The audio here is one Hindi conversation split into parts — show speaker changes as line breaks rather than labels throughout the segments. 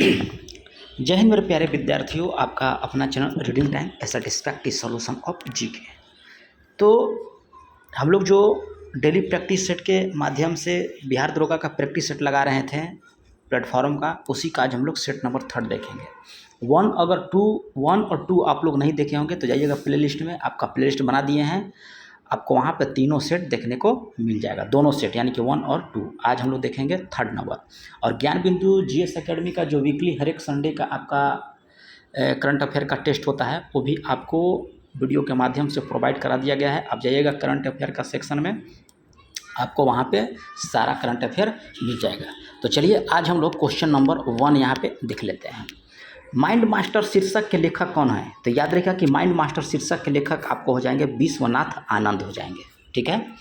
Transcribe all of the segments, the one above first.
जय हिंद मेरे प्यारे विद्यार्थियों, आपका अपना channel reading time A satisfactory solution of GK. तो हम लोग जो डेली प्रैक्टिस सेट के माध्यम से बिहार दरोगा का प्रैक्टिस सेट लगा रहे थे प्लेटफॉर्म का, उसी का आज हम लोग सेट नंबर 3 देखेंगे। 1 और 2 आप लोग नहीं देखे होंगे तो जाइएगा प्ले लिस्ट में, आपका प्ले लिस्ट बना दिए हैं, आपको वहाँ पे तीनों सेट देखने को मिल जाएगा, दोनों सेट यानी कि 1 और 2। आज हम लोग देखेंगे 3 नंबर। और ज्ञान बिंदु जीएस एकेडमी का जो वीकली हर एक संडे का आपका करंट अफेयर का टेस्ट होता है, वो भी आपको वीडियो के माध्यम से प्रोवाइड करा दिया गया है। आप जाइएगा करंट अफेयर का सेक्शन में, आपको वहाँ पे सारा करंट अफेयर मिल जाएगा। तो चलिए आज हम लोग क्वेश्चन नंबर 1 यहाँ पे देख लेते हैं। माइंड मास्टर शीर्षक के लेखक कौन है? तो याद रखिएगा कि माइंड मास्टर शीर्षक के लेखक आपको हो जाएंगे विश्वनाथ आनंद हो जाएंगे, ठीक है।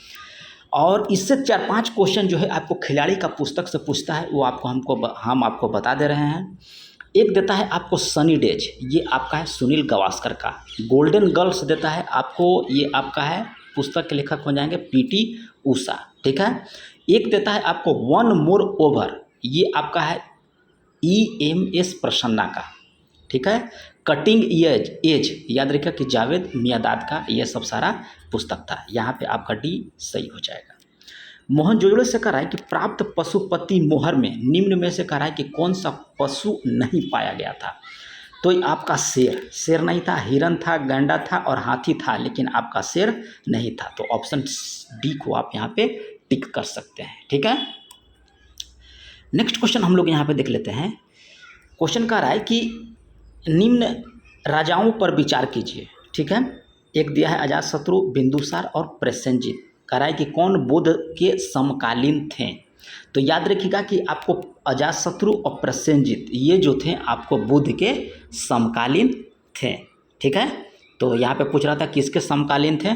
और इससे 4-5 क्वेश्चन जो है आपको खिलाड़ी का पुस्तक से पूछता है, वो हम आपको बता दे रहे हैं। एक देता है आपको सनी डेज, ये आपका है सुनील गावस्कर का। गोल्डन गर्ल्स देता है आपको, ये आपका है पुस्तक के लेखक हो जाएंगे पीटी उषा, ठीक है। एक देता है आपको वन मोर ओवर, ये आपका है EMS प्रसन्ना का, ठीक है। कटिंग एज याद रखिएगा कि जावेद मियादाद का, ये सब सारा पुस्तक था। यहाँ पे आपका डी सही हो जाएगा। मोहनजोदड़ो से कह रहा है कि प्राप्त पशुपति मोहर में निम्न में से कह रहा है कि कौन सा पशु नहीं पाया गया था? तो ये आपका शेर नहीं था, हिरन था, गैंडा था और हाथी था, लेकिन आपका शेर नहीं था। तो ऑप्शन डी को आप यहाँ पे टिक कर सकते हैं, ठीक है। नेक्स्ट क्वेश्चन हम लोग यहाँ पे देख लेते हैं। क्वेश्चन कह रहा है कि निम्न राजाओं पर विचार कीजिए, ठीक है। एक दिया है अजातशत्रु, बिंदुसार और प्रसेनजीत। कह रहा है कि कौन बुद्ध के समकालीन थे? तो याद रखिएगा कि आपको अजातशत्रु और प्रसेनजीत ये जो थे आपको बुद्ध के समकालीन थे, ठीक है। तो यहाँ पे पूछ रहा था किसके समकालीन थे,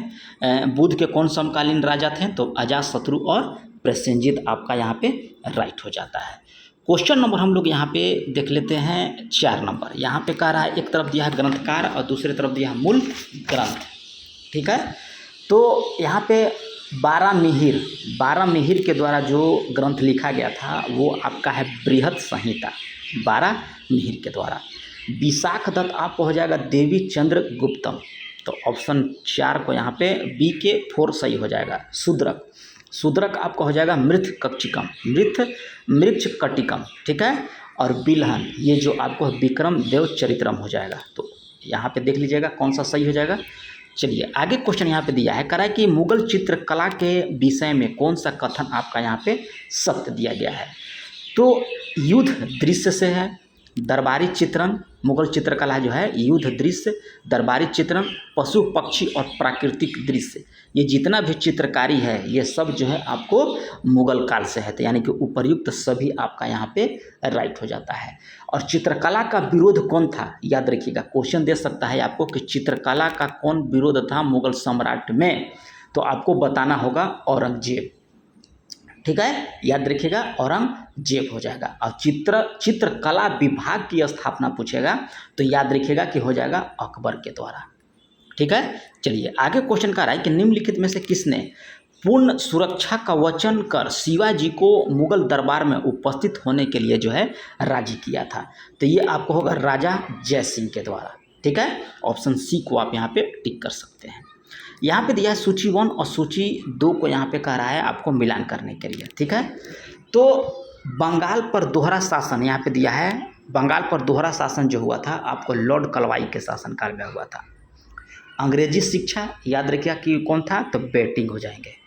बुद्ध के कौन समकालीन राजा थे? तो अजातशत्रु और प्रसेनजीत आपका यहाँ पे राइट हो जाता है। क्वेश्चन नंबर हम लोग यहाँ पे देख लेते हैं 4 नंबर। यहाँ पे कह रहा है एक तरफ दिया है ग्रंथकार और दूसरी तरफ दिया है मूल ग्रंथ, ठीक है। तो यहाँ पे 12 मिहिर के द्वारा जो ग्रंथ लिखा गया था वो आपका है बृहद संहिता, 12 मिहिर के द्वारा। विशाख दत्त आपको हो जाएगा देवी चंद्र गुप्तम। तो ऑप्शन 4 को यहाँ पे बी के 4 सही हो जाएगा। शूद्रक आपको हो जाएगा मृथ कटिकम, ठीक है। और बिलहन ये जो आपको विक्रम देव चरित्रम हो जाएगा। तो यहाँ पे देख लीजिएगा कौन सा सही हो जाएगा। चलिए आगे क्वेश्चन यहाँ पे दिया है, कह रहा है कि मुगल चित्रकला के विषय में कौन सा कथन आपका यहाँ पे सत्य दिया गया है? तो युद्ध दृश्य से है, दरबारी चित्रण, मुगल चित्रकला जो है युद्ध दृश्य, दरबारी चित्रण, पशु पक्षी और प्राकृतिक दृश्य, ये जितना भी चित्रकारी है ये सब जो है आपको मुगल काल से है। तो यानी कि उपर्युक्त सभी आपका यहाँ पे राइट हो जाता है। और चित्रकला का विरोध कौन था? याद रखिएगा, क्वेश्चन दे सकता है आपको कि चित्रकला का कौन विरोध था मुगल सम्राट में, तो आपको बताना होगा औरंगजेब, ठीक है। याद रखिएगा औरंगजेब हो जाएगा। और चित्रकला विभाग की स्थापना पूछेगा तो याद रखिएगा कि हो जाएगा अकबर के द्वारा, ठीक है। चलिए आगे क्वेश्चन का रहा है कि निम्नलिखित में से किसने पूर्ण सुरक्षा का वचन कर शिवाजी को मुगल दरबार में उपस्थित होने के लिए जो है राजी किया था? तो ये आपको होगा राजा जय सिंह के द्वारा, ठीक है। ऑप्शन सी को आप यहाँ पे टिक कर सकते हैं। यहाँ पे दिया है सूची 1 और सूची 2 को यहाँ पे कह रहा है आपको मिलान करने के लिए, ठीक है। तो बंगाल पर दोहरा शासन यहाँ पे दिया है, बंगाल पर दोहरा शासन जो हुआ था आपको लॉर्ड कलवाई के शासनकाल में हुआ था। अंग्रेजी शिक्षा याद रखिएगा कि कौन था, तो बेटिंग हो जाएंगे।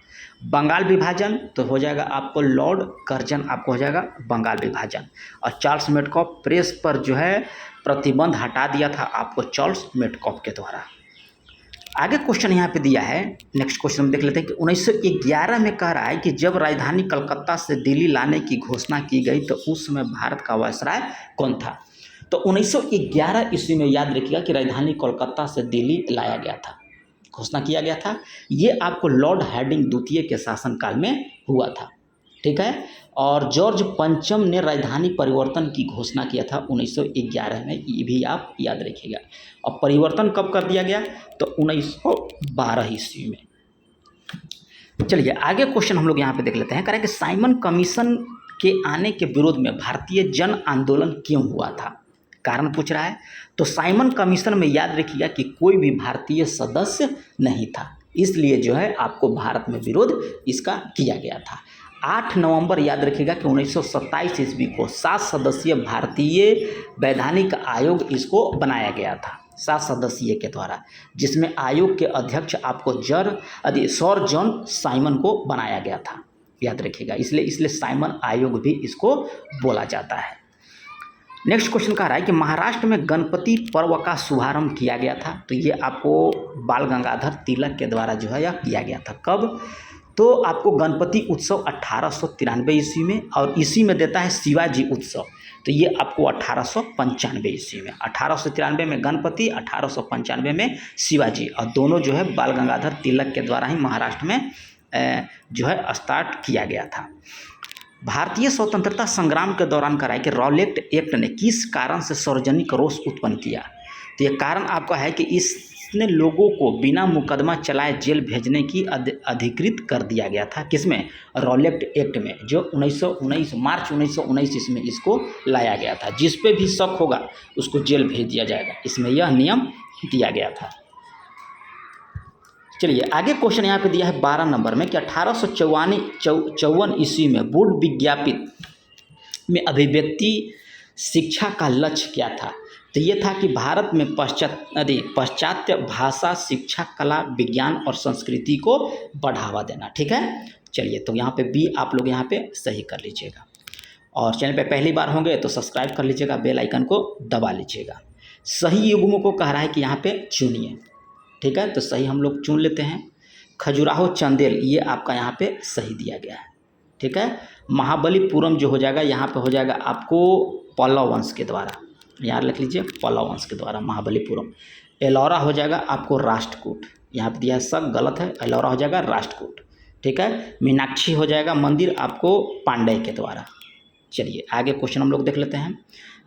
बंगाल विभाजन तो हो जाएगा आपको लॉर्ड कर्जन, आपको हो जाएगा बंगाल विभाजन। और चार्ल्स मेडकॉफ प्रेस पर जो है प्रतिबंध हटा दिया था आपको चार्ल्स मेडकॉफ के द्वारा। आगे क्वेश्चन यहाँ पे दिया है, नेक्स्ट क्वेश्चन हम देख लेते हैं कि 1911 में कह रहा है कि जब राजधानी कलकत्ता से दिल्ली लाने की घोषणा की गई तो उस समय भारत का वायसराय कौन था? तो 1911 ईस्वी में याद रखिएगा कि राजधानी कोलकाता से दिल्ली लाया गया था, घोषणा किया गया था। ये आपको लॉर्ड हार्डिंग द्वितीय के शासनकाल में हुआ था, ठीक है। और जॉर्ज पंचम ने राजधानी परिवर्तन की घोषणा किया था 1911 में, ये भी आप याद रखिएगा। और परिवर्तन कब कर दिया गया? तो 1912 ईस्वी में। चलिए आगे क्वेश्चन हम लोग यहाँ पे देख लेते हैं। कह रहे हैं कि साइमन कमीशन के आने के विरोध में भारतीय जन आंदोलन क्यों हुआ था? कारण पूछ रहा है। तो साइमन कमीशन में याद रखिएगा कि कोई भी भारतीय सदस्य नहीं था, इसलिए जो है आपको भारत में विरोध इसका किया गया था। 8 नवंबर याद रखिएगा कि 1927 ईस्वी को 7 सदस्यीय भारतीय वैधानिक आयोग इसको बनाया गया था, 7 सदस्यीय के द्वारा, जिसमें आयोग के अध्यक्ष आपको सर जॉन साइमन को बनाया गया था, याद रखिएगा। इसलिए साइमन आयोग भी इसको बोला जाता है। नेक्स्ट क्वेश्चन कह रहा है कि महाराष्ट्र में गणपति पर्व का शुभारंभ किया गया था। तो ये आपको बाल गंगाधर तिलक के द्वारा जो है यह किया गया था। कब? तो आपको गणपति उत्सव 1893 ईस्वी में, और इसी में देता है शिवाजी उत्सव। तो ये आपको 1895 ईस्वी में, 1893 में गणपति, 1895 में शिवाजी, और दोनों जो है बाल गंगाधर तिलक के द्वारा ही महाराष्ट्र में जो है स्टार्ट किया गया था। भारतीय स्वतंत्रता संग्राम के दौरान कराया कि रॉलेट एक्ट ने किस कारण से सार्वजनिक रोष उत्पन्न किया? तो ये कारण आपका है कि इसने लोगों को बिना मुकदमा चलाए जेल भेजने की अधिकृत कर दिया गया था। किसमें? रॉलेट एक्ट में, जो 1919 मार्च 1919 इसमें इसको लाया गया था। जिस पे भी शक होगा उसको जेल भेज दिया जाएगा, इसमें यह नियम दिया गया था। चलिए आगे क्वेश्चन यहाँ पे दिया है 12 नंबर में कि 1854 ईस्वी में वुड विज्ञापित में अभिव्यक्ति शिक्षा का लक्ष्य क्या था? तो ये था कि भारत में पाश्चात्य भाषा, शिक्षा, कला, विज्ञान और संस्कृति को बढ़ावा देना। ठीक है, चलिए तो यहाँ पे बी आप लोग यहाँ पे सही कर लीजिएगा, और चैनल पे पहली बार होंगे तो सब्सक्राइब कर लीजिएगा, बेल आइकन को दबा लीजिएगा। सही युग्मों को कह रहा है कि यहाँ पे चुनिए। ठीक है, तो सही हम लोग चुन लेते हैं। खजुराहो चंदेल, ये आपका यहाँ पे सही दिया गया है। ठीक है, महाबलीपुरम जो हो जाएगा यहाँ पे हो जाएगा आपको पल्लव वंश के द्वारा, याद रख लीजिए, पल्लव वंश के द्वारा महाबलीपुरम। एलौरा हो जाएगा आपको राष्ट्रकूट, यहाँ पे दिया है सब गलत है, एलौरा हो जाएगा राष्ट्रकूट। ठीक है, मीनाक्षी हो जाएगा मंदिर आपको पांड्य के द्वारा। चलिए आगे क्वेश्चन हम लोग देख लेते हैं।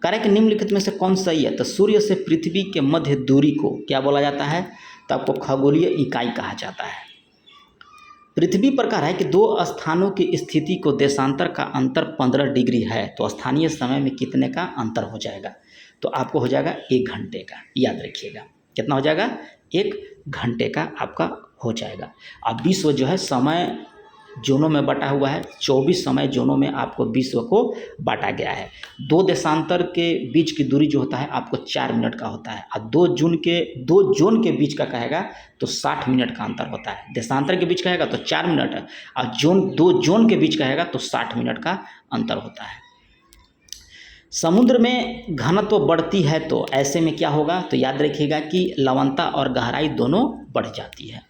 कह रहे हैं कि निम्नलिखित में से कौन सही है? तो सूर्य से पृथ्वी के मध्य दूरी को क्या बोला जाता है? तो आपको खगोलीय इकाई कहा जाता है। पृथ्वी पर कह रहा है कि दो स्थानों की स्थिति को देशांतर का अंतर 15 डिग्री है, तो स्थानीय समय में कितने का अंतर हो जाएगा? तो आपको हो जाएगा 1 घंटे का, याद रखिएगा। कितना हो जाएगा? 1 घंटे का आपका हो जाएगा। अब विश्व जो है समय जोनों में बटा हुआ है, 24 समय जोनों में आपको विश्व को बांटा गया है। 2 देशांतर के बीच की दूरी जो होता है आपको 4 मिनट का होता है, और 2 जोन के बीच का कहेगा तो 60 मिनट का अंतर होता है। देशांतर के बीच कहेगा तो 4 मिनट, और 2 जोन के बीच कहेगा तो 60 मिनट का अंतर होता है। समुद्र में घनत्व बढ़ती है तो ऐसे में क्या होगा? तो याद रखिएगा कि लवणता और गहराई दोनों बढ़ जाती है।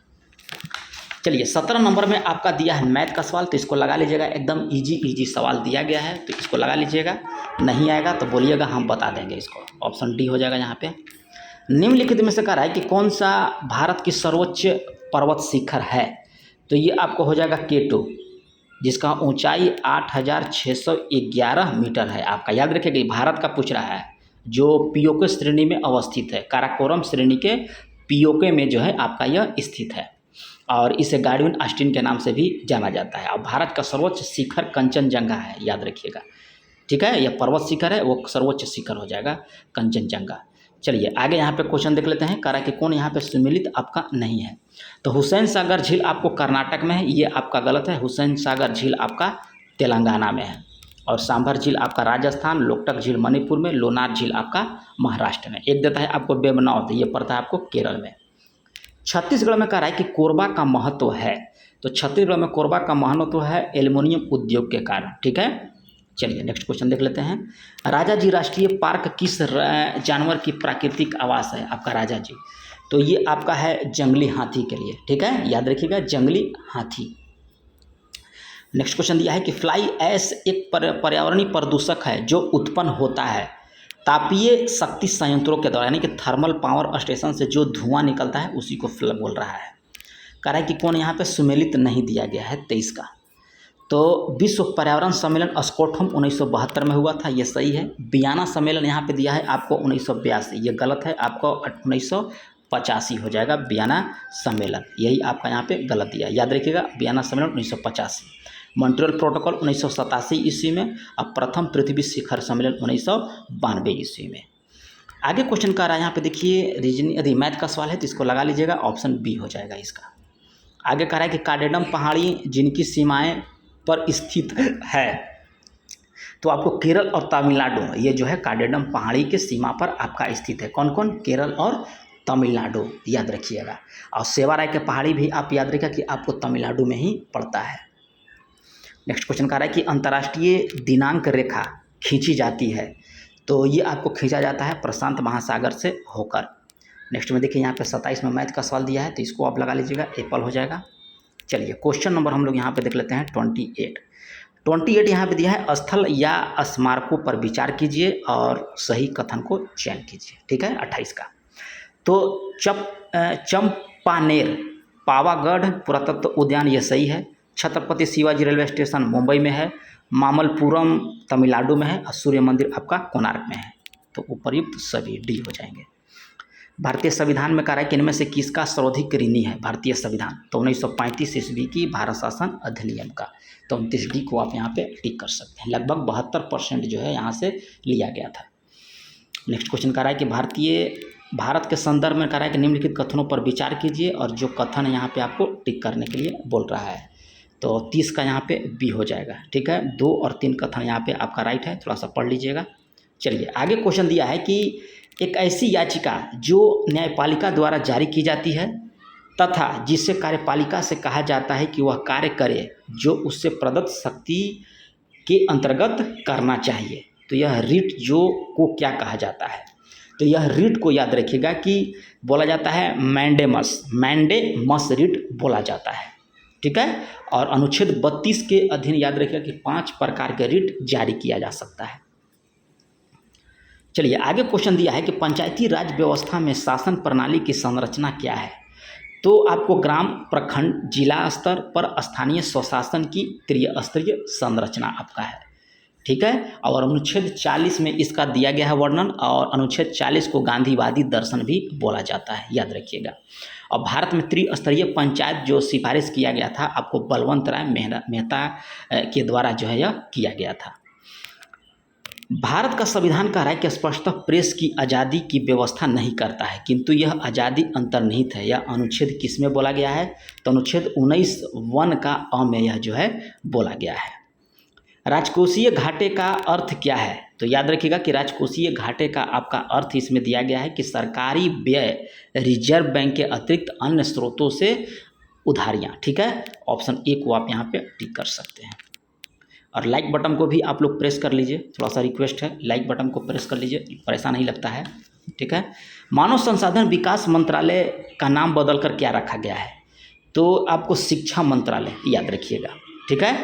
चलिए 17 नंबर में आपका दिया है मैथ का सवाल, तो इसको लगा लीजिएगा। एकदम इजी सवाल दिया गया है, तो इसको लगा लीजिएगा। नहीं आएगा तो बोलिएगा, हम बता देंगे इसको। ऑप्शन डी हो जाएगा यहाँ पे। निम्नलिखित में से कह रहा है कि कौन सा भारत की सर्वोच्च पर्वत शिखर है? तो ये आपको हो जाएगा K2, जिसका ऊंचाई 8611 मीटर है। आपका याद रखिएगा, भारत का पूछ रहा है, जो पीओके श्रेणी में अवस्थित है। काराकोरम श्रेणी के पीओके में जो है आपका यह स्थित है, और इसे गार्डविन ऑस्टिन के नाम से भी जाना जाता है। और भारत का सर्वोच्च शिखर कंचनजंगा है, याद रखिएगा। ठीक है, यह पर्वत शिखर है, वो सर्वोच्च शिखर हो जाएगा कंचनजंगा। चलिए आगे यहाँ पे क्वेश्चन देख लेते हैं। कह रहा है कि कौन यहाँ पे सुमेलित आपका नहीं है? तो हुसैन सागर झील आपको कर्नाटक में है, ये आपका गलत है। हुसैन सागर झील आपका तेलंगाना में है, और सांभर झील आपका राजस्थान, लोकटक झील मणिपुर में, लोनार झील आपका महाराष्ट्र में। एक देता है आपको बेबनाव, ये पड़ता है आपको केरल में। छत्तीसगढ़ में कह रहा है कि कोरबा का महत्व है, तो छत्तीसगढ़ में कोरबा का महत्व है एल्युमिनियम उद्योग के कारण। ठीक है, चलिए नेक्स्ट क्वेश्चन देख लेते हैं। राजाजी राष्ट्रीय पार्क किस जानवर की प्राकृतिक आवास है? आपका राजाजी, तो ये आपका है जंगली हाथी के लिए। ठीक है, याद रखिएगा, जंगली हाथी। नेक्स्ट क्वेश्चन दिया है कि फ्लाई ऐश एक पर्यावरणीय प्रदूषक है जो उत्पन्न होता है तापीय शक्ति संयंत्रों के द्वारा, यानी कि थर्मल पावर स्टेशन से जो धुआं निकलता है उसी को फ्लड बोल रहा है। कह रहा है कि कौन यहाँ पे सुमेलित नहीं दिया गया है 23 का? तो विश्व पर्यावरण सम्मेलन स्टॉकहोम 1972 में हुआ था, ये सही है। वियना सम्मेलन यहाँ पे दिया है आपको 1982, ये गलत है, आपको 1985 हो जाएगा वियना सम्मेलन, यही आपका यहाँ पे गलत दिया है। याद रखिएगा, वियना सम्मेलन 1985। मॉन्ट्रियल प्रोटोकॉल 1987 ईस्वी में, और प्रथम पृथ्वी शिखर सम्मेलन 1992 ईस्वी में। आगे क्वेश्चन कर रहा है यहाँ पे देखिए, रीजनिंग यदि मैथ का सवाल है तो इसको लगा लीजिएगा, ऑप्शन बी हो जाएगा इसका। आगे कह रहा है कि कार्डेडम पहाड़ी जिनकी सीमाएं पर स्थित है, तो आपको केरल और तमिलनाडु, ये जो है कार्डेडम पहाड़ी के सीमा पर आपका स्थित है। कौन कौन? केरल और तमिलनाडु, याद रखिएगा। और सेवाराय के पहाड़ी भी आप याद रखिएगा कि आपको तमिलनाडु में ही पड़ता है। नेक्स्ट क्वेश्चन कह रहा है कि अंतर्राष्ट्रीय दिनांक रेखा खींची जाती है, तो ये आपको खींचा जाता है प्रशांत महासागर से होकर। नेक्स्ट में देखिए यहाँ पे 27 में मैथ का सवाल दिया है, तो इसको आप लगा लीजिएगा, एप्पल हो जाएगा। चलिए क्वेश्चन नंबर हम लोग यहाँ पे देख लेते हैं 28 यहाँ पे दिया है, स्थल या स्मारकों पर विचार कीजिए और सही कथन को चयन कीजिए। ठीक है, 28 का। तो चंपानेर पावागढ़ पुरातत्व उद्यान, ये सही है। छत्रपति शिवाजी रेलवे स्टेशन मुंबई में है, मामल्लपुरम तमिलनाडु में है, और सूर्य मंदिर आपका कोणार्क में है। तो उपर्युक्त सभी डी हो जाएंगे। भारतीय संविधान में कह रहा है कि इनमें से किसका सर्वाधिक ऋणी है भारतीय संविधान, तो 1935 ईस्वी की भारत शासन अधिनियम का। तो 29 डी को आप यहाँ पे टिक कर सकते हैं। लगभग 72% जो है यहाँ से लिया गया था। नेक्स्ट क्वेश्चन कह रहा है कि भारत के संदर्भ में कह रहा है कि निम्नलिखित कथनों पर विचार कीजिए, और जो कथन यहाँ पे आपको टिक करने के लिए बोल रहा है, तो 30 का यहाँ पे बी हो जाएगा। ठीक है, 2 और 3 कथन यहाँ पे आपका राइट है, थोड़ा सा पढ़ लीजिएगा। चलिए आगे क्वेश्चन दिया है कि एक ऐसी याचिका जो न्यायपालिका द्वारा जारी की जाती है तथा जिससे कार्यपालिका से कहा जाता है कि वह कार्य करे जो उससे प्रदत्त शक्ति के अंतर्गत करना चाहिए, तो यह रिट जो को क्या कहा जाता है, तो यह रिट को याद रखिएगा कि बोला जाता है मैंडेमस रिट बोला जाता है। ठीक है, और अनुच्छेद 32 के अधीन याद रखिएगा कि 5 प्रकार के रिट जारी किया जा सकता है। चलिए आगे क्वेश्चन दिया है कि पंचायती राज व्यवस्था में शासन प्रणाली की संरचना क्या है, तो आपको ग्राम, प्रखंड, जिला स्तर पर स्थानीय स्वशासन की त्रिस्तरीय संरचना आपका है। ठीक है, और अनुच्छेद 40 में इसका दिया गया है वर्णन, और अनुच्छेद 40 को गांधीवादी दर्शन भी बोला जाता है, याद रखिएगा। और भारत में त्रिस्तरीय पंचायत जो सिफारिश किया गया था, आपको बलवंत राय मेहता के द्वारा जो है यह किया गया था। भारत का संविधान कह रहा है कि स्पष्टतः प्रेस की आज़ादी की व्यवस्था नहीं करता है, किंतु यह आज़ादी अंतर्निहित है। यह अनुच्छेद किस में बोला गया है, तो अनुच्छेद 19(1) का अ में यह जो है बोला गया है। राजकोषीय घाटे का अर्थ क्या है, तो याद रखिएगा कि राजकोषीय घाटे का आपका अर्थ इसमें दिया गया है कि सरकारी व्यय रिजर्व बैंक के अतिरिक्त अन्य स्रोतों से उधारियाँ। ठीक है, ऑप्शन ए को आप यहाँ पे टिक कर सकते हैं। और लाइक बटन को भी आप लोग प्रेस कर लीजिए, थोड़ा सा रिक्वेस्ट है, लाइक बटन को प्रेस कर लीजिए, पैसा नहीं लगता है। ठीक है, मानव संसाधन विकास मंत्रालय का नाम बदल कर क्या रखा गया है, तो आपको शिक्षा मंत्रालय याद रखिएगा। ठीक है,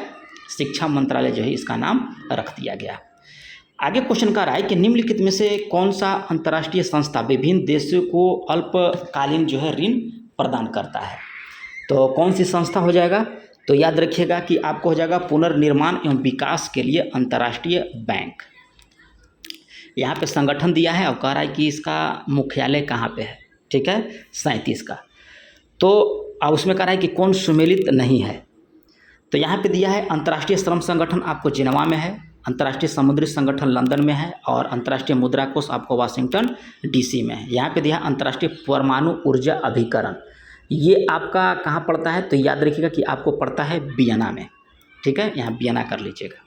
शिक्षा मंत्रालय जो है इसका नाम रख दिया गया। आगे क्वेश्चन कर रहा है कि निम्नलिखित में से कौन सा अंतर्राष्ट्रीय संस्था विभिन्न देशों को अल्पकालीन जो है ऋण प्रदान करता है, तो कौन सी संस्था हो जाएगा, तो याद रखिएगा कि आपको हो जाएगा पुनर्निर्माण एवं विकास के लिए अंतर्राष्ट्रीय बैंक। यहाँ पे संगठन दिया है और कह रहा है कि इसका मुख्यालय कहाँ पे है। ठीक है, 37 का। तो अब उसमें कह रहा है कि कौन सुमेलित नहीं है, तो यहाँ पे दिया है अंतर्राष्ट्रीय श्रम संगठन आपको जिनेवा में है, अंतर्राष्ट्रीय समुद्री संगठन लंदन में है, और अंतर्राष्ट्रीय मुद्रा कोष आपको वाशिंगटन डीसी में है। यहाँ पे दिया है अंतर्राष्ट्रीय परमाणु ऊर्जा अभिकरण, ये आपका कहाँ पड़ता है, तो याद रखिएगा कि आपको पड़ता है वियना में। ठीक है, यहाँ वियना कर लीजिएगा।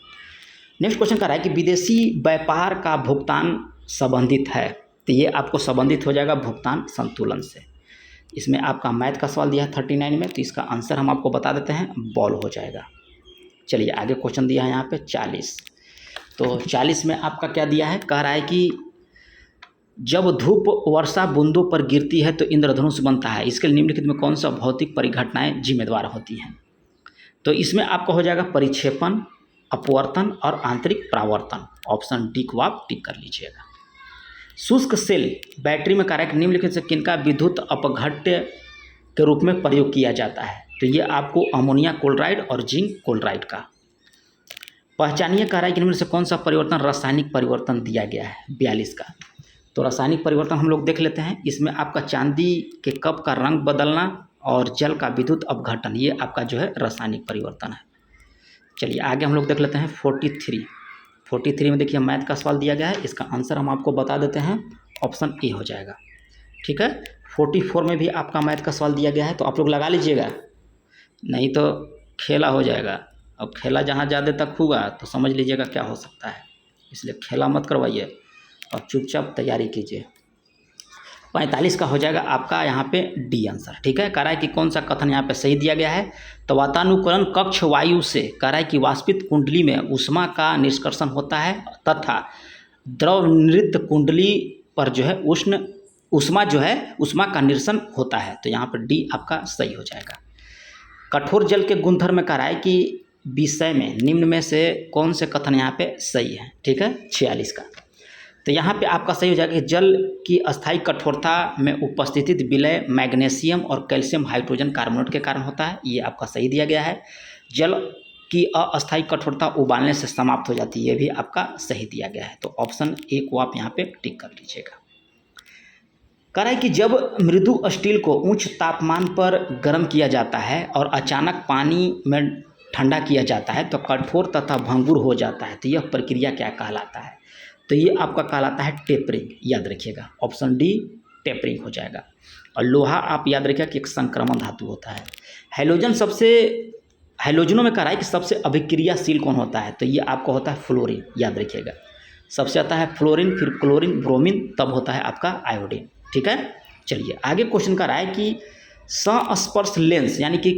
नेक्स्ट क्वेश्चन कर रहा है कि विदेशी व्यापार का भुगतान संबंधित है, तो ये आपको संबंधित हो जाएगा भुगतान संतुलन से। इसमें आपका मैथ का सवाल दिया है 39 में, तो इसका आंसर हम आपको बता देते हैं, बॉल हो जाएगा। चलिए आगे क्वेश्चन दिया है यहाँ पे 40, तो 40 में आपका क्या दिया है, कह रहा है कि जब धूप वर्षा बूंदों पर गिरती है तो इंद्रधनुष बनता है, इसके लिए निम्नलिखित में कौन सा भौतिक परिघटनाएं जिम्मेदार होती हैं, तो इसमें आपका हो जाएगा परिक्षेपण, अपवर्तन और आंतरिक परावर्तन। ऑप्शन डी को आप टिक कर लीजिएगा। शुष्क सेल बैटरी में कारक निम्नलिखित से किनका विद्युत अपघट्य के रूप में प्रयोग किया जाता है, तो ये आपको अमोनिया क्लोराइड और जिंक क्लोराइड का। पहचानिए कारक इनमें से कौन सा परिवर्तन रासायनिक परिवर्तन दिया गया है, 42 का। तो रासायनिक परिवर्तन हम लोग देख लेते हैं। इसमें आपका चांदी के कप का रंग बदलना और जल का विद्युत अपघटन, ये आपका जो है रासायनिक परिवर्तन है। चलिए आगे हम लोग देख लेते हैं 43 में देखिए मैथ का सवाल दिया गया है, इसका आंसर हम आपको बता देते हैं, ऑप्शन ए हो जाएगा। ठीक है, 44 में भी आपका मैथ का सवाल दिया गया है, तो आप लोग लगा लीजिएगा, नहीं तो खेला हो जाएगा। अब खेला जहाँ ज़्यादा तक होगा तो समझ लीजिएगा क्या हो सकता है, इसलिए खेला मत करवाइए और चुपचाप तैयारी कीजिए। 45 का हो जाएगा आपका यहाँ पे डी आंसर। ठीक है, कह रहा है कि कौन सा कथन यहाँ पे सही दिया गया है, तो वातानुकूलन कक्ष वायु से कह रहा है कि वाष्पित कुंडली में ऊष्मा का निष्कर्षण होता है तथा द्रव नृत्य कुंडली पर जो है ऊष्मा का निरसन होता है, तो यहाँ पर डी आपका सही हो जाएगा। कठोर जल के गुणधर्म में कह रहा है कि विषय में निम्न में से कौन से कथन यहाँ पे सही है। ठीक है, 46 का, तो यहाँ पे आपका सही हो जाएगा कि जल की अस्थायी कठोरता में उपस्थिति विलय मैग्नीशियम और कैल्शियम हाइड्रोजन कार्बोनेट के कारण होता है, ये आपका सही दिया गया है। जल की अस्थायी कठोरता उबालने से समाप्त हो जाती है, ये भी आपका सही दिया गया है, तो ऑप्शन ए को आप यहाँ पे टिक कर लीजिएगा। कह रहा है कि जब मृदु स्टील को उच्च तापमान पर गर्म किया जाता है और अचानक पानी में ठंडा किया जाता है तो कठोर तथा भंगुर हो जाता है, तो यह प्रक्रिया क्या कहलाता है, तो ये आपका कहलाता है टेपरिंग, याद रखिएगा, ऑप्शन डी टेपरिंग हो जाएगा। और लोहा आप याद रखिएगा कि एक संक्रमण धातु होता है। हैलोजनों में कह रहा है कि सबसे अभिक्रियाशील कौन होता है, तो ये आपका होता है फ्लोरीन, याद रखिएगा, सबसे आता है फ्लोरीन, फिर क्लोरीन, ब्रोमीन, तब होता है आपका आयोडीन। ठीक है, चलिए आगे क्वेश्चन कर रहा है कि संस्पर्श लेंस यानी कि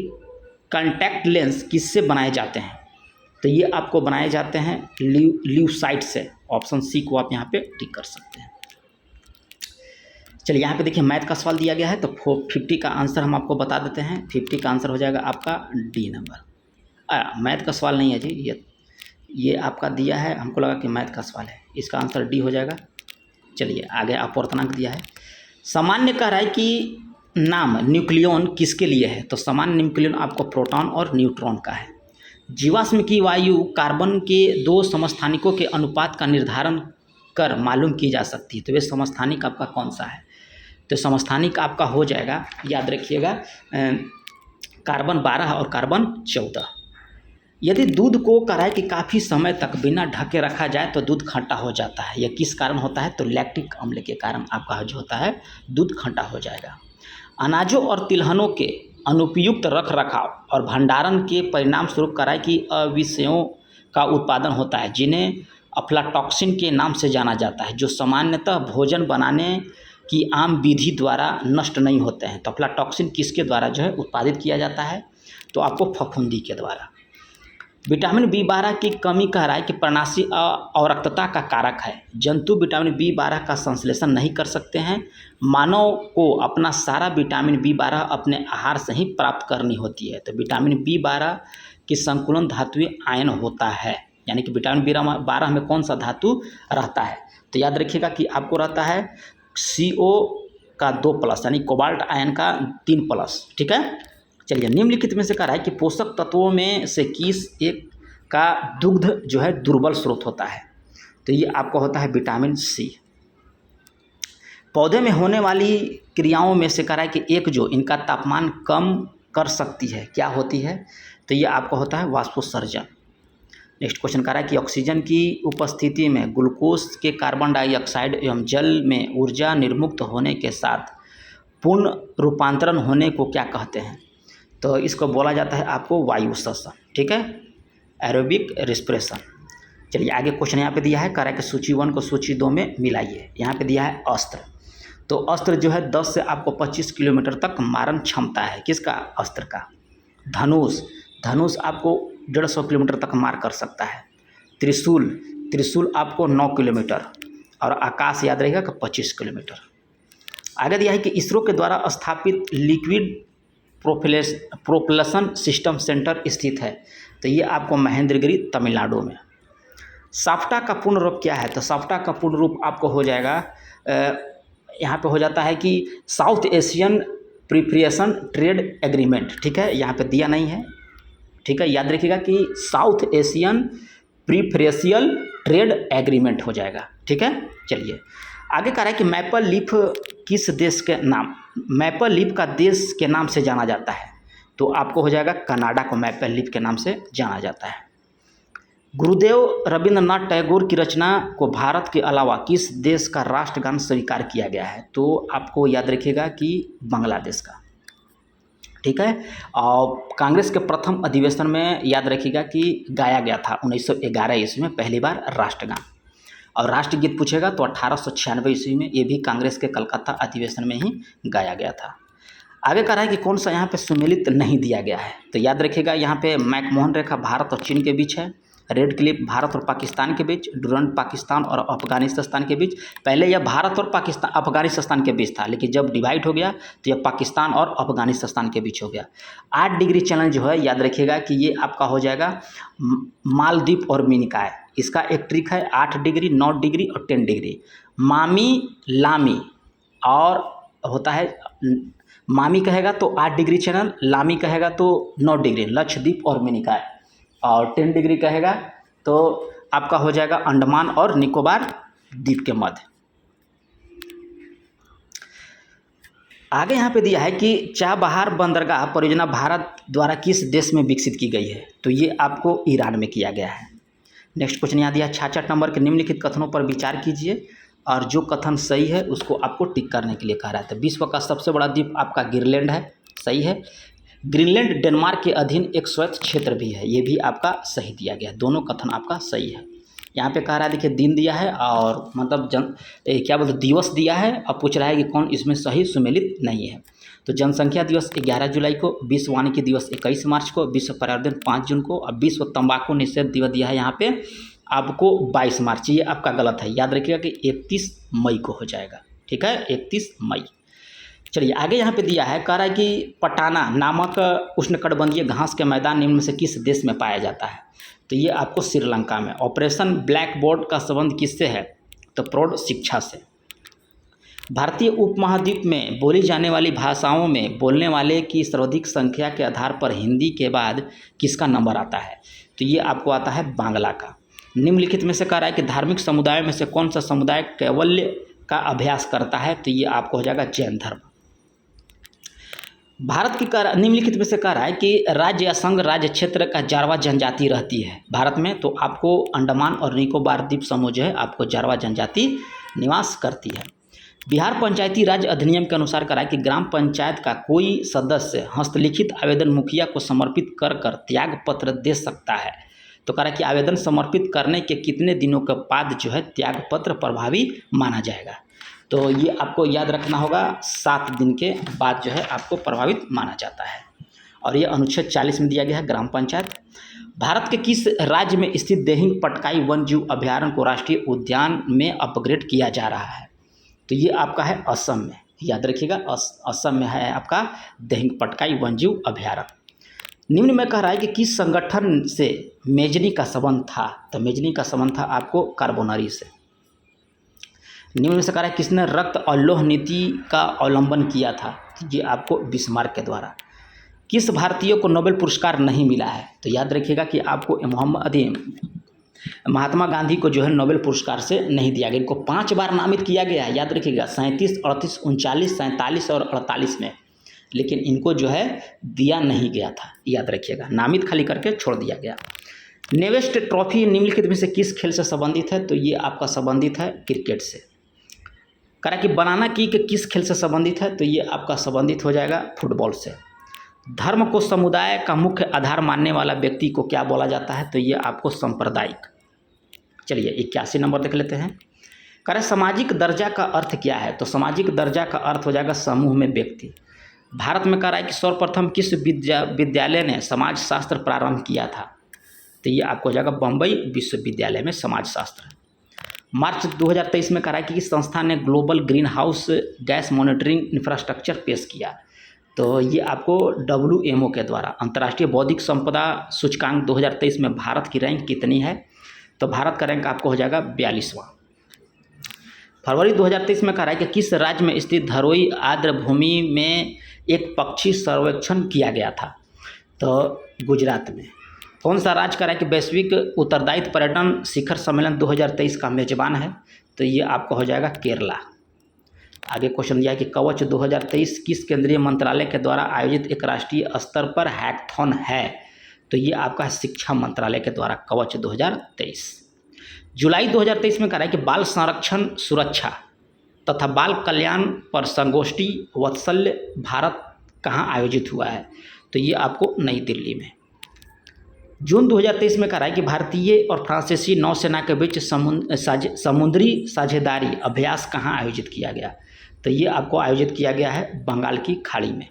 कॉन्टैक्ट लेंस किससे बनाए जाते हैं, तो ये आपको बनाए जाते हैं ल्यूसाइट से, ऑप्शन सी को आप यहाँ पे टिक कर सकते हैं। चलिए यहाँ पे देखिए मैथ का सवाल दिया गया है, तो 50 का आंसर हम आपको बता देते हैं, 50 का आंसर हो जाएगा आपका डी नंबर। मैथ का सवाल नहीं है जी, ये आपका दिया है, हमको लगा कि मैथ का सवाल है, इसका आंसर डी हो जाएगा। चलिए आगे अपवर्तनांक दिया है। सामान्य कह रहा है कि नाम न्यूक्लियन किसके लिए है, तो सामान्य न्यूक्लियन आपको प्रोटॉन और न्यूट्रॉन का है। जीवाश्म की वायु कार्बन के 2 समस्थानिकों के अनुपात का निर्धारण कर मालूम की जा सकती है, तो वे समस्थानिक आपका कौन सा है, तो समस्थानिक आपका हो जाएगा, याद रखिएगा, कार्बन 12 और कार्बन 14। यदि दूध को कह रहा है कि काफ़ी समय तक बिना ढके रखा जाए तो दूध खट्टा हो जाता है, यह किस कारण होता है, तो लैक्टिक अम्ल के कारण आपका जो होता है दूध खट्टा हो जाएगा। अनाजों और तिलहनों के अनुपयुक्त रख रखाव और भंडारण के परिणाम स्वरूप कह रहा है कि अविषयों का उत्पादन होता है, जिन्हें अफ्लाटॉक्सिन के नाम से जाना जाता है, जो सामान्यतः भोजन बनाने की आम विधि द्वारा नष्ट नहीं होते हैं। तो अफ्लाटॉक्सिन किसके द्वारा जो है उत्पादित किया जाता है, तो आपको फफूंदी के द्वारा। विटामिन B12 की कमी कह रहा है कि पर्णाशी अवरक्तता का कारक है। जंतु विटामिन B12 का संश्लेषण नहीं कर सकते हैं, मानव को अपना सारा विटामिन B12 अपने आहार से ही प्राप्त करनी होती है। तो विटामिन B12 की संकुलन धातुएं आयन होता है, यानी कि विटामिन B12 में कौन सा धातु रहता है, तो याद रखिएगा कि आपको रहता है CO का 2+ यानी कोबाल्ट आयन का 3+। ठीक है, चलिए निम्नलिखित में से कह रहा है कि पोषक तत्वों में से किस एक का दुग्ध जो है दुर्बल स्रोत होता है, तो ये आपका होता है विटामिन C। पौधे में होने वाली क्रियाओं में से कह रहा है कि एक जो इनका तापमान कम कर सकती है, क्या होती है, तो ये आपका होता है वाष्पोत्सर्जन। नेक्स्ट क्वेश्चन कह रहा है कि ऑक्सीजन की उपस्थिति में ग्लूकोज के कार्बन डाइऑक्साइड एवं जल में ऊर्जा निर्मुक्त होने के साथ पूर्ण रूपांतरण होने को क्या कहते हैं, तो इसको बोला जाता है आपको वायु श्वसन। ठीक है, एरोबिक रेस्पिरेशन। चलिए आगे क्वेश्चन यहाँ पे दिया है, कह रहा है कि सूची 1 को सूची 2 में मिलाइए। यहाँ पे दिया है अस्त्र, तो अस्त्र जो है 10 से आपको 25 किलोमीटर तक मारन क्षमता है, किसका, अस्त्र का। धनुष आपको 150 किलोमीटर तक मार कर सकता है। त्रिशूल आपको 9 किलोमीटर, और आकाश याद रहेगा कि 25 किलोमीटर। आगे दिया है कि इसरो के द्वारा स्थापित लिक्विड प्रोपल्शन सिस्टम सेंटर स्थित है, तो ये आपको महेंद्रगिरी तमिलनाडु में। साफ्टा का पूर्ण रूप क्या है, तो साफ्टा का पूर्ण रूप आपको हो जाएगा, यहाँ पे हो जाता है कि साउथ एशियन प्रिफरेशन ट्रेड एग्रीमेंट। ठीक है, यहाँ पे दिया नहीं है, ठीक है, याद रखिएगा कि south Asian preferential trade agreement हो जाएगा। ठीक है, चलिए आगे कह रहा है कि मैपल लीफ किस देश के नाम, मैपल लीफ का देश के नाम से जाना जाता है, तो आपको हो जाएगा कनाडा को मैपल लीफ के नाम से जाना जाता है। गुरुदेव रविंद्रनाथ टैगोर की रचना को भारत के अलावा किस देश का राष्ट्रगान स्वीकार किया गया है? तो आपको याद रखिएगा कि बांग्लादेश का। ठीक है। और कांग्रेस के प्रथम अधिवेशन में याद रखिएगा कि गाया गया था 1911 ईस्वी में पहली बार राष्ट्रगान। और राष्ट्रगीत पूछेगा तो 1896 ईस्वी में ये भी कांग्रेस के कलकत्ता अधिवेशन में ही गाया गया था। आगे कह रहा है कि कौन सा यहाँ पे सुमेलित नहीं दिया गया है? तो याद रखिएगा यहाँ पे मैकमोहन रेखा भारत और चीन के बीच है, रेड क्लिफ भारत और पाकिस्तान के बीच, डुरंड पाकिस्तान और अफगानिस्तान के बीच। पहले यह भारत और पाकिस्तान अफगानिस्तान के बीच था, लेकिन जब डिवाइड हो गया तो यह पाकिस्तान और अफगानिस्तान के बीच हो गया। 8 डिग्री चैनल जो है याद रखिएगा कि ये आपका हो जाएगा मालदीव और मिनिकॉय। इसका एक ट्रिक है 8 डिग्री, 9 डिग्री और 10 डिग्री। मामी लामी और होता है, मामी कहेगा तो 8 डिग्री चैनल, लामी कहेगा तो 9 डिग्री लक्षद्वीप और मिनिकॉय, और 10 डिग्री कहेगा तो आपका हो जाएगा अंडमान और निकोबार द्वीप के मध्य। आगे यहाँ पे दिया है कि चाबहार बंदरगाह परियोजना भारत द्वारा किस देश में विकसित की गई है? तो ये आपको ईरान में किया गया है। नेक्स्ट क्वेश्चन यहाँ दिया 66 नंबर के निम्नलिखित कथनों पर विचार कीजिए और जो कथन सही है उसको आपको टिक करने के लिए कह रहा है। तो विश्व का सबसे बड़ा द्वीप आपका ग्रीनलैंड है, सही है। ग्रीनलैंड डेनमार्क के अधीन एक स्वायत्त क्षेत्र भी है, ये भी आपका सही दिया गया। दोनों कथन आपका सही है। यहाँ पे कह रहा है देखिए दिन दिया है और मतलब क्या बोलते दिवस दिया है, अब पूछ रहा है कि कौन इसमें सही सुमेलित नहीं है। तो जनसंख्या दिवस 11 जुलाई को, विश्व वानिकी दिवस 21 मार्च को, विश्व पर्यावरण दिन 5 जून को, और विश्व तंबाकू निषेध दिवस दिया है यहाँ पे आपको 22 मार्च। ये आपका गलत है, याद रखिएगा कि 31 मई को हो जाएगा। ठीक है, 31 मई। चलिए आगे यहाँ पे दिया है, कह रहा है कि पटाना नामक उष्णकटिबंधीय घास के मैदान निम्न में से किस देश में पाया जाता है? तो ये आपको श्रीलंका में। ऑपरेशन ब्लैक बोर्ड का संबंध किससे है? तो प्रौढ़ शिक्षा से। भारतीय उपमहाद्वीप में बोली जाने वाली भाषाओं में बोलने वाले की सर्वाधिक संख्या के आधार पर हिंदी के बाद किसका नंबर आता है? तो ये आपको आता है बांग्ला का। निम्नलिखित में से कह रहा है कि धार्मिक समुदाय में से कौन सा समुदाय कैवल्य का अभ्यास करता है? तो ये आपको हो जाएगा जैन धर्म। भारत की निम्नलिखित में से कह रहा है कि राज्य या संघ राज्य क्षेत्र का जारवा जनजाति रहती है भारत में, तो आपको अंडमान और निकोबार द्वीप समूह जो है आपको जारवा जनजाति निवास करती है। बिहार पंचायती राज अधिनियम के अनुसार कह रहा है कि ग्राम पंचायत का कोई सदस्य हस्तलिखित आवेदन मुखिया को समर्पित कर त्याग पत्र दे सकता है। तो कह रहा है कि आवेदन समर्पित करने के कितने दिनों के बाद जो है त्याग पत्र प्रभावी माना जाएगा? तो ये आपको याद रखना होगा, 7 दिन के बाद जो है आपको प्रभावित माना जाता है। और ये अनुच्छेद 40 में दिया गया है ग्राम पंचायत। भारत के किस राज्य में स्थित देहिंग पटकाई वन्यजीव अभयारण्य को राष्ट्रीय उद्यान में अपग्रेड किया जा रहा है? तो ये आपका है असम में, याद रखिएगा असम में है आपका देहिंग पटकाई वन्यजीव अभयारण्य। निम्न में कह रहा है कि किस संगठन से मेजनी का संबंध था? तो मेजनी का संबंध था आपको कार्बोनरी से। निम्न में से कह रहा है किसने रक्त और लौह नीति का अवलंबन किया था? तो ये आपको बिस्मार्क के द्वारा। किस भारतीय को नोबेल पुरस्कार नहीं मिला है? तो याद रखिएगा कि आपको महात्मा गांधी को जो है नोबेल पुरस्कार से नहीं दिया गया। इनको 5 बार नामित किया गया है, याद रखिएगा 37, 38, 39, 47 और 48 में, लेकिन इनको जो है दिया नहीं गया था, याद रखिएगा, नामित खाली करके छोड़ दिया गया। नेवेस्ट ट्रॉफी निम्नलिखित में से किस खेल से संबंधित है? तो ये आपका संबंधित है क्रिकेट से। कह रहा कि बनाना की कि किस खेल से संबंधित है? तो ये आपका संबंधित हो जाएगा फुटबॉल से। धर्म को समुदाय का मुख्य आधार मानने वाला व्यक्ति को क्या बोला जाता है? तो ये आपको सांप्रदायिक। चलिए 81 नंबर देख लेते हैं। कह रहे सामाजिक दर्जा का अर्थ क्या है? तो सामाजिक दर्जा का अर्थ हो जाएगा समूह में व्यक्ति। भारत में कह रहा है कि सर्वप्रथम किस विद्यालय ने समाज शास्त्र प्रारंभ किया था? तो ये आपको हो जाएगा बम्बई विश्वविद्यालय में समाज शास्त्र। मार्च 2023 में कह रहा है कि किस संस्था ने global green house gas monitoring infrastructure पेश किया? तो ये आपको WMO के द्वारा। अंतर्राष्ट्रीय बौद्धिक संपदा सूचकांक 2023 में भारत की रैंक कितनी है? तो भारत का रैंक आपको हो जाएगा 42वां। फरवरी 2023 में कह रहा है कि किस राज्य में स्थित धरोई आर्द्र भूमि में एक पक्षी सर्वेक्षण किया गया था? तो गुजरात में। कौन सा राज्य कह रहा है कि वैश्विक उत्तरदायित्व पर्यटन शिखर सम्मेलन 2023 का मेजबान है? तो ये आपको हो जाएगा केरला। आगे क्वेश्चन दिया है कि कवच 2023 किस केंद्रीय मंत्रालय के द्वारा आयोजित एक राष्ट्रीय स्तर पर हैकथॉन है? तो ये आपका है शिक्षा मंत्रालय के द्वारा कवच 2023। जुलाई 2023 में कह रहा है कि बाल संरक्षण सुरक्षा तथा बाल कल्याण पर संगोष्ठी वत्सल्य भारत कहाँ आयोजित हुआ है, तो ये आपको नई दिल्ली में। जून 2023 में कह रहा है कि भारतीय और फ्रांसीसी नौसेना के बीच समुद्री साझेदारी अभ्यास कहाँ आयोजित किया गया, तो ये आपको आयोजित किया गया है बंगाल की खाड़ी में।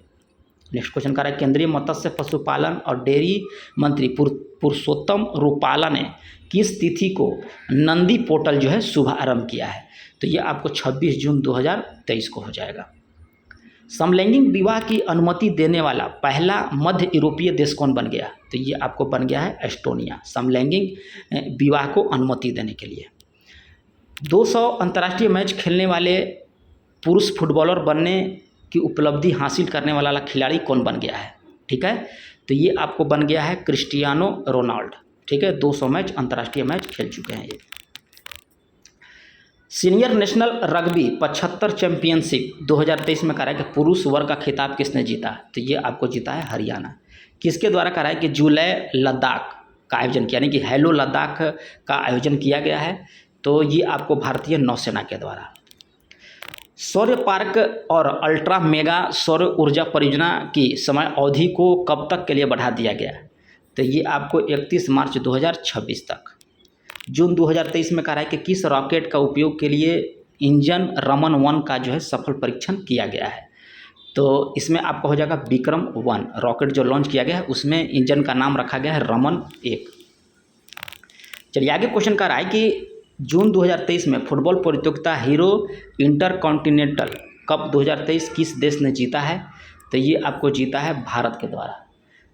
नेक्स्ट क्वेश्चन कह रहा है केंद्रीय मत्स्य पशुपालन और डेयरी मंत्री पुरुषोत्तम रूपाला ने किस तिथि को नंदी पोर्टल जो है शुभारंभ किया है, तो ये आपको 26 जून 2023 को हो जाएगा। समलैंगिक विवाह की अनुमति देने वाला पहला मध्य यूरोपीय देश कौन बन गया, तो ये आपको बन गया है एस्टोनिया, समलैंगिक विवाह को अनुमति देने के लिए। 200 अंतर्राष्ट्रीय मैच खेलने वाले पुरुष फुटबॉलर बनने की उपलब्धि हासिल करने वाला खिलाड़ी कौन बन गया है, ठीक है, तो ये आपको बन गया है क्रिस्टियानो रोनाल्डो, ठीक है, 200 मैच अंतर्राष्ट्रीय मैच खेल चुके हैं ये। सीनियर नेशनल रग्बी 75 चैंपियनशिप 2023 में कह रहा है कि पुरुष वर्ग का खिताब किसने जीता, तो ये आपको जीता है हरियाणा। किसके द्वारा कह रहा है कि जुलै लद्दाख का आयोजन किया, यानी कि हेलो लद्दाख का आयोजन किया गया है, तो ये आपको भारतीय नौसेना के द्वारा। सौर पार्क और अल्ट्रा मेगा सौर ऊर्जा परियोजना की समय अवधि को कब तक के लिए बढ़ा दिया गया, तो ये आपको 31 मार्च 2026 तक। जून 2023 में कह रहा है कि किस रॉकेट का उपयोग के लिए इंजन रमन 1 का जो है सफल परीक्षण किया गया है, तो इसमें आपका हो जाएगा विक्रम 1 रॉकेट जो लॉन्च किया गया है, उसमें इंजन का नाम रखा गया है रमन 1। चलिए आगे क्वेश्चन कर रहा है कि जून 2023 में फुटबॉल प्रतियोगिता हीरो इंटरकॉन्टिनेंटल कप 2023 किस देश ने जीता है, तो ये आपको जीता है भारत के द्वारा।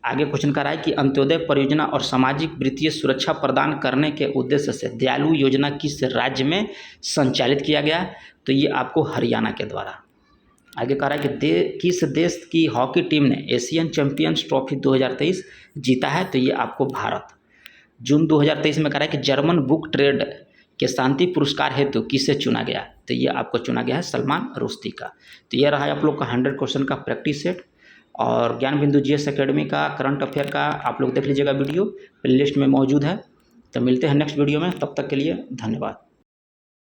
आगे क्वेश्चन कर रहा है कि अंत्योदय परियोजना और सामाजिक वित्तीय सुरक्षा प्रदान करने के उद्देश्य से दयालु योजना किस राज्य में संचालित किया गया, तो ये आपको हरियाणा के द्वारा। आगे कह रहा है कि किस देश की हॉकी टीम ने एशियन चैंपियंस ट्रॉफी 2023 जीता है, तो ये आपको भारत। जून 2023 में कह रहा है कि जर्मन बुक ट्रेड के शांति पुरस्कार हेतु किसे चुना गया, तो ये आपको चुना गया है सलमान रुश्दी का। तो ये रहा आप लोग का 100 क्वेश्चन का प्रैक्टिस सेट, और ज्ञान बिंदु जीएस एकेडमी का करंट अफेयर का आप लोग देख लीजिएगा, वीडियो प्लेलिस्ट में मौजूद है। तो मिलते हैं नेक्स्ट वीडियो में, तब तक के लिए धन्यवाद।